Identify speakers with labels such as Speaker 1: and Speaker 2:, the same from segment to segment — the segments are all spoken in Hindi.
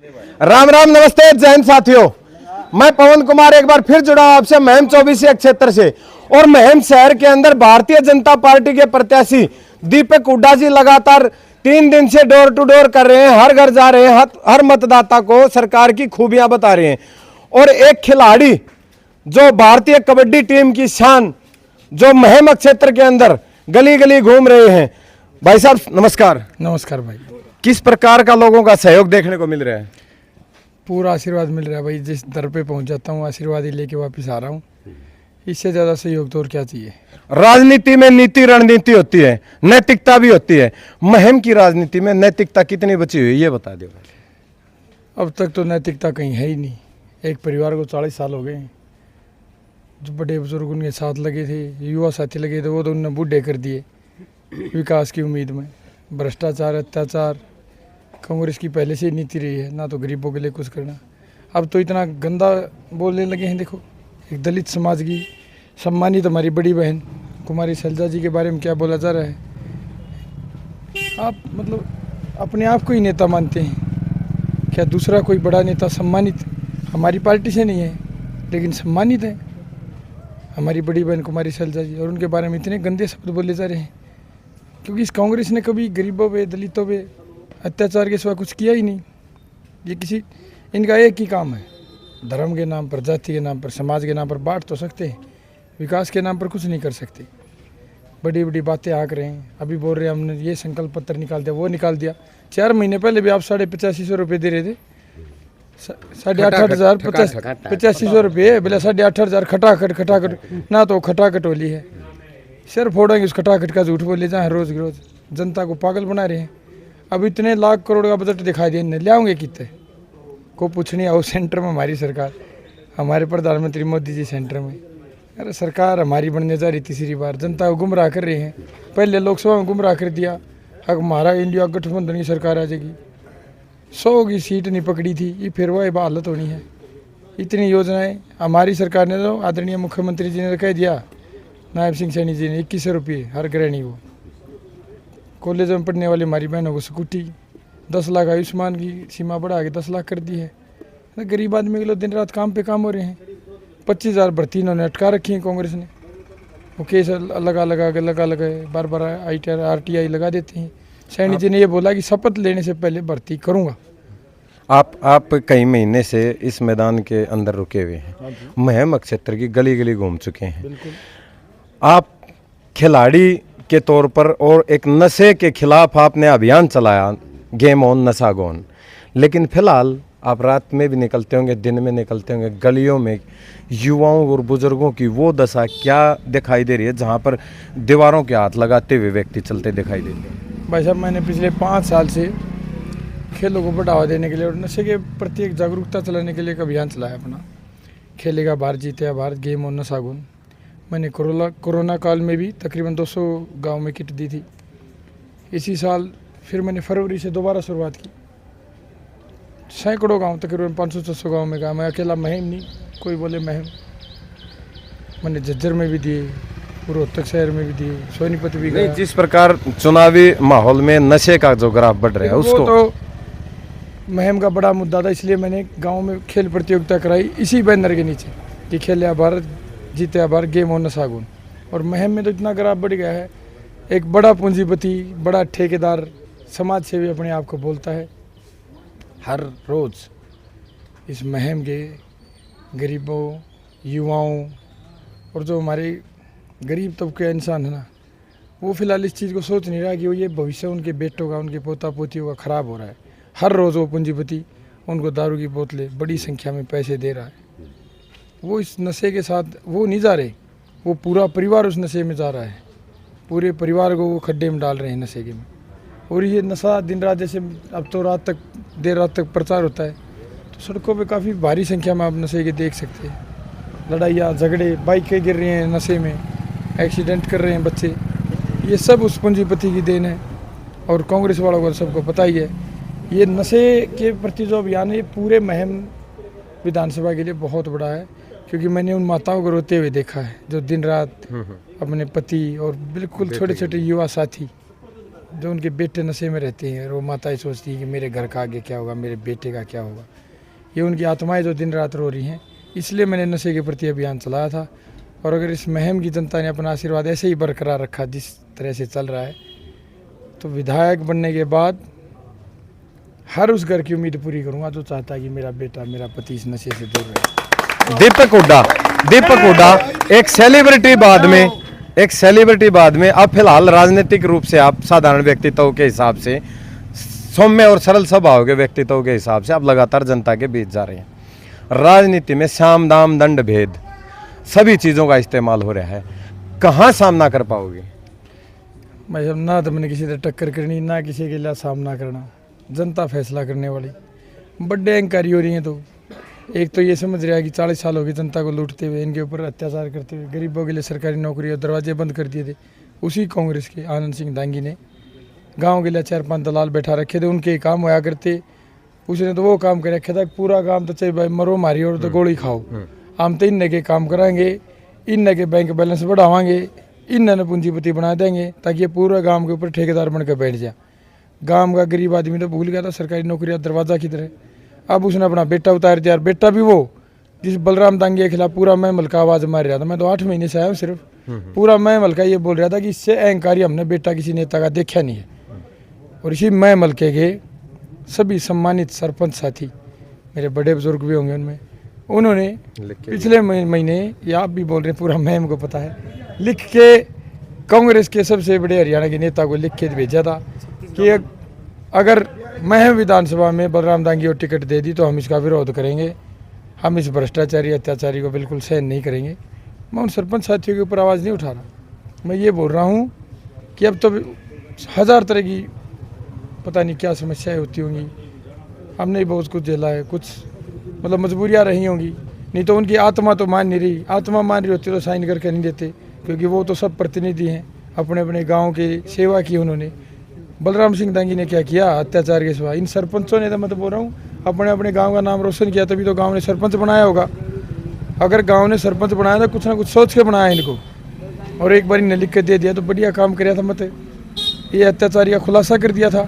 Speaker 1: राम राम, नमस्ते, जय हिंद साथियों। मैं पवन कुमार एक बार फिर जुड़ा हूं आपसे महम 24 क्षेत्र से। और महम शहर के अंदर भारतीय जनता पार्टी के प्रत्याशी दीपक हुड्डा जी लगातार 3 दिन से डोर टू डोर कर रहे हैं, हर घर जा रहे हैं, हर मतदाता को सरकार की खूबियां बता रहे हैं। और एक खिलाड़ी जो भारतीय कबड्डी टीम की शान, जो महम क्षेत्र के अंदर गली गली घूम रहे हैं। भाई साहब नमस्कार।
Speaker 2: नमस्कार भाई।
Speaker 1: किस प्रकार का लोगों का सहयोग देखने को मिल रहा है?
Speaker 2: पूरा आशीर्वाद मिल रहा है भाई, जिस दर पे पहुंच जाता हूँ आशीर्वाद ही लेके वापस आ रहा हूँ। इससे ज़्यादा सहयोग तो और क्या चाहिए।
Speaker 1: राजनीति में नीति रणनीति होती है, नैतिकता भी होती है। महम की राजनीति में नैतिकता कितनी बची हुई ये बता दो।
Speaker 2: अब तक तो नैतिकता कहीं है ही नहीं। एक परिवार को 40 साल हो गए, जो बड़े बुजुर्ग उनके साथ लगे थे, युवा साथी लगे थे, वो तो उन्होंने बूढ़े कर दिए विकास की उम्मीद में। भ्रष्टाचार, अत्याचार कांग्रेस की पहले से ही नीति रही है, ना तो गरीबों के लिए कुछ करना। अब तो इतना गंदा बोलने लगे हैं। देखो, एक दलित समाज की सम्मानित हमारी बड़ी बहन कुमारी सैलजा जी के बारे में क्या बोला जा रहा है। आप मतलब अपने आप को ही नेता मानते हैं क्या? दूसरा कोई बड़ा नेता सम्मानित हमारी पार्टी से नहीं है, लेकिन सम्मानित है हमारी बड़ी बहन कुमारी सैलजा जी, और उनके बारे में इतने गंदे शब्द बोले जा रहे हैं। क्योंकि इस कांग्रेस ने कभी गरीबों पे, दलितों पे अत्याचार के सिवा कुछ किया ही नहीं। ये इनका एक ही काम है, धर्म के नाम पर, जाति के नाम पर, समाज के नाम पर बांट तो सकते हैं, विकास के नाम पर कुछ नहीं कर सकते। बड़ी बड़ी बातें आंक रहे हैं। अभी बोल रहे हैं हमने ये संकल्प पत्र निकाल दिया, वो निकाल दिया। 4 महीने पहले भी आप 8550 रुपये दे रहे थे। 8,500 8500 रुपये, बोले 8,500 खटाखट ना, तो खटाखट होली है। सिर फोड़ेंगे उस खटाखट का, झूठ बोले जाए रोज रोज, जनता को पागल बना रहे हैं। अब इतने लाख करोड़ का बजट दिखाई दे, ले आओगे कितने को पूछनी आओ सेंटर में हमारी सरकार, हमारे प्रधानमंत्री मोदी जी सेंटर में। अरे सरकार हमारी बनने जा रही तीसरी बार, जनता को गुमराह कर रहे हैं। पहले लोकसभा में गुमराह कर दिया, अब हमारा इंडिया गठबंधन की सरकार आ जाएगी। 100 की सीट नहीं पकड़ी थी, ये फिर वह हालत होनी है। इतनी योजनाएं हमारी सरकार ने, तो आदरणीय मुख्यमंत्री जी ने कह दिया, नायब सिंह सैनी जी ने 2100 रुपये हर गृहिणी को। कॉलेज में पढ़ने वाली हमारी बहनों को स्कूटी, 10 लाख आयुष्मान की सीमा बढ़ा के 10 लाख कर दी है। गरीब आदमी के लोग दिन रात काम पे काम हो रहे हैं। 25,000 भर्ती इन्होंने अटका रखी है कांग्रेस ने। वो केस लगा बार बार RTI लगा देते हैं। सैनी जी ने ये बोला कि शपथ लेने से पहले भर्ती करूँगा।
Speaker 1: आप कई महीने से इस मैदान के अंदर रुके हुए हैं, महम क्षेत्र की गली गली घूम चुके हैं।
Speaker 2: बिल्कुल।
Speaker 1: आप खिलाड़ी के तौर पर और एक नशे के खिलाफ आपने अभियान चलाया, गेम ऑन नशा गॉन। लेकिन फिलहाल आप रात में भी निकलते होंगे, दिन में निकलते होंगे, गलियों में युवाओं और बुजुर्गों की वो दशा क्या दिखाई दे रही है, जहाँ पर दीवारों के हाथ लगाते हुए व्यक्ति चलते दिखाई देते हैं?
Speaker 2: भाई साहब, मैंने पिछले 5 साल से खेलों को बढ़ावा देने के लिए और नशे के प्रति एक जागरूकता चलाने के लिए एक अभियान चलाया अपना, खेलेगा भारत जीतेगा भारत, गेम ऑन नशा गॉन। मैंने कोरोना काल में भी तकरीबन 200 गांव में किट दी थी। इसी साल फिर मैंने फरवरी से दोबारा शुरुआत की। सैकड़ों गांव, तकरीबन 500-600 गांव में गया। मैं अकेला महम नहीं, कोई बोले महम। मैंने झज्जर में भी दिए, रोहतक शहर में भी दिए, सोनीपत भी गया।
Speaker 1: जिस प्रकार चुनावी माहौल में नशे का जो ग्राफ बढ़ रहा है उसको
Speaker 2: तो महम का बड़ा मुद्दा था, इसलिए मैंने गाँव में खेल प्रतियोगिता कराई इसी बैनर के नीचे कि खेले भारत जीते भारत, गेम ऑन नशा गॉन। और महम में तो इतना ग्राफ बढ़ गया है, एक बड़ा पूंजीपति, बड़ा ठेकेदार, समाज सेवी अपने आप को बोलता है, हर रोज़ इस महम के गरीबों, युवाओं और जो हमारे गरीब तबके इंसान है ना, वो फिलहाल इस चीज़ को सोच नहीं रहा कि वो ये भविष्य उनके बेटों का, उनके पोता पोतियों का ख़राब हो रहा है। हर रोज़ वो पूंजीपति उनको दारू की बोतलें बड़ी संख्या में पैसे दे रहा है। वो इस नशे के साथ वो नहीं जा रहे, वो पूरा परिवार उस नशे में जा रहा है। पूरे परिवार को वो खड्डे में डाल रहे हैं नशे के में। और ये नशा दिन रात, जैसे अब तो रात तक, देर रात तक प्रचार होता है, तो सड़कों पे काफ़ी भारी संख्या में आप नशे के देख सकते हैं। लड़ाइयाँ, झगड़े, बाइकें गिर रही हैं नशे में, एक्सीडेंट कर रहे हैं बच्चे। ये सब उस पूंजीपति की देन है, और कांग्रेस वालों को सबको पता ही है। ये नशे के प्रति जो अभियान है, ये पूरे महम विधानसभा के लिए बहुत बड़ा है। क्योंकि मैंने उन माताओं को रोते हुए देखा है, जो दिन रात अपने पति और बिल्कुल छोटे छोटे युवा साथी जो उनके बेटे नशे में रहते हैं, और वो माताएं सोचती हैं कि मेरे घर का आगे क्या होगा, मेरे बेटे का क्या होगा। ये उनकी आत्माएं जो दिन रात रो रही हैं, इसलिए मैंने नशे के प्रति अभियान चलाया था। और अगर इस मुहिम की जनता ने अपना आशीर्वाद ऐसे ही बरकरार रखा जिस तरह से चल रहा है, तो विधायक बनने के बाद हर उस घर की उम्मीद पूरी करूंगा जो चाहता है कि मेरा बेटा, मेरा पति इस नशे से दूर रहे।
Speaker 1: दीपक हुड्डा एक सेलिब्रिटी बाद में अब फिलहाल राजनीतिक रूप से आप साधारण व्यक्तित्व के हिसाब से, सौम्य और सरल स्वभाव के व्यक्तित्व के हिसाब से आप लगातार जनता के बीच जा रहे हैं। राजनीति में साम दाम दंड भेद सभी चीज़ों का इस्तेमाल हो रहा है, कहाँ सामना कर पाओगे?
Speaker 2: मैं जब ना तो मैंने किसी से टक्कर करनी, ना किसी के लिए सामना करना, जनता फैसला करने वाली। बड़े अहंकारी हो रही हैं, तो एक तो ये समझ रहा है कि 40 साल हो गए जनता को लूटते हुए, इनके ऊपर अत्याचार करते हुए, गरीबों के लिए सरकारी नौकरी और दरवाजे बंद कर दिए थे। उसी कांग्रेस के आनंद सिंह दांगी ने गांव के लिए 4-5 दलाल बैठा रखे थे, उनके काम होया करते। उसने तो वो काम कर रखा था, पूरा काम तो चाहे भाई मरो मारी और तो गोली खाओ, हम तो इन के काम कराएंगे, इन के बैंक बैलेंस बढ़ावाएंगे, इन पूंजीपति बना देंगे, ताकि ये पूरा गांव के ऊपर ठेकेदार बनकर बैठ जाए। गांव का गरीब आदमी तो भूल गया था सरकारी नौकरी दरवाजा की तरह। अब उसने अपना बेटा उतार दिया, और बेटा भी वो जिस बलराम दांगी के खिलाफ पूरा महमल का आवाज़ मार रहा था। मैं तो 8 महीने से आया हूँ, सिर्फ पूरा महमल का ये बोल रहा था कि इससे अहंकारी हमने बेटा किसी नेता का देखा नहीं है। और इसी महमल के सभी सम्मानित सरपंच साथी, मेरे बड़े बुजुर्ग भी होंगे उनमें, उन्होंने पिछले महीने, या आप भी बोल रहे हैं, पूरा महम को पता है, लिख के कांग्रेस के सबसे बड़े हरियाणा के नेता को लिख के भेजा था कि अगर महम विधानसभा में बलराम दांगी को टिकट दे दी तो हम इसका विरोध करेंगे, हम इस भ्रष्टाचारी अत्याचारी को बिल्कुल सहन नहीं करेंगे। मैं उन सरपंच साथियों के ऊपर आवाज़ नहीं उठा रहा, मैं ये बोल रहा हूँ कि अब तो 1000 तरह की पता नहीं क्या समस्याएं होती होंगी, हमने बहुत कुछ झेला है, कुछ मतलब मजबूरियाँ रही होंगी, नहीं तो उनकी आत्मा तो मान नहीं रही। आत्मा मान रही होती तो साइन करके नहीं देते, क्योंकि वो तो सब प्रतिनिधि हैं, अपने अपने गांव की सेवा की उन्होंने। बलराम सिंह दांगी ने क्या किया, अत्याचार के सिवा। इन सरपंचों ने तो मैं तो बोल रहा हूँ अपने अपने गांव का नाम रोशन किया, तभी तो गांव ने सरपंच बनाया होगा। अगर गांव ने सरपंच बनाया तो कुछ ना कुछ सोच के बनाया इनको, और एक बार इन्हें लिख के दे दिया तो बढ़िया काम कराया था। मत ये अत्याचारी का खुलासा कर दिया था,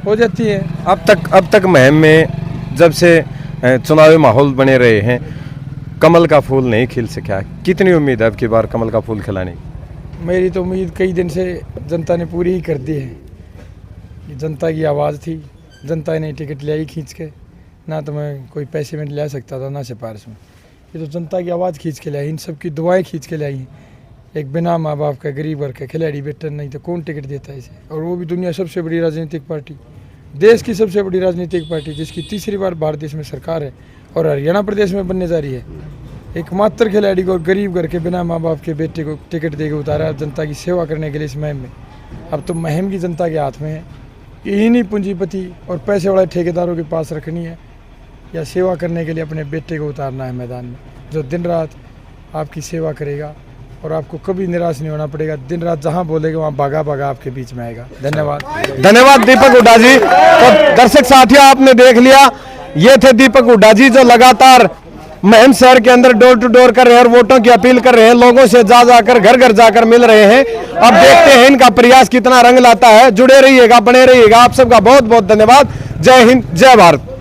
Speaker 2: हो जाती है।
Speaker 1: अब तक मुहिम में जब से चुनावी माहौल बने रहे हैं, कमल का फूल नहीं खिल सका, कितनी उम्मीद है अब की बार कमल का फूल खिलाने की?
Speaker 2: मेरी तो उम्मीद कई दिन से जनता ने पूरी ही कर दी है। ये जनता की आवाज़ थी, जनता ने टिकट ले आई खींच के, ना तो मैं कोई पैसे में ले सकता था ना सिफारिश में। ये तो जनता की आवाज़ खींच के ले आई, इन सब की दुआएं खींच के ले आई। एक बिना माँ बाप का गरीब घर का खिलाड़ी बेटा, नहीं तो कौन टिकट देता है इसे? और वो भी दुनिया सबसे बड़ी राजनीतिक पार्टी, देश की सबसे बड़ी राजनीतिक पार्टी, जिसकी तीसरी बार भारत देश में सरकार है और हरियाणा प्रदेश में बनने जा रही है। एकमात्र खिलाड़ी को, गरीब घर के बिना माँ बाप के बेटे को टिकट देकर उतारा जनता की सेवा करने के लिए इस मुहिम में। अब तो मुहिम की जनता के हाथ में है कि इन्हीं पूंजीपति और पैसे वाले ठेकेदारों के पास रखनी है, या सेवा करने के लिए अपने बेटे को उतारना है मैदान में, जो दिन रात आपकी सेवा करेगा और आपको कभी निराश नहीं होना पड़ेगा। दिन रात जहां बोलेगा वहां भागा भागा आपके बीच में आएगा।
Speaker 1: धन्यवाद दीपक हुड्डा जी। तो दर्शक साथियों, आपने देख लिया, ये थे दीपक हुड्डा जी, जो लगातार मुहिम शहर के अंदर डोर टू डोर कर रहे हैं और वोटों की अपील कर रहे हैं, लोगों से जाकर घर घर जाकर मिल रहे हैं। अब देखते हैं इनका प्रयास कितना रंग लाता है। जुड़े रहिएगा, बने रहिएगा। आप सबका बहुत बहुत धन्यवाद। जय हिंद, जय भारत।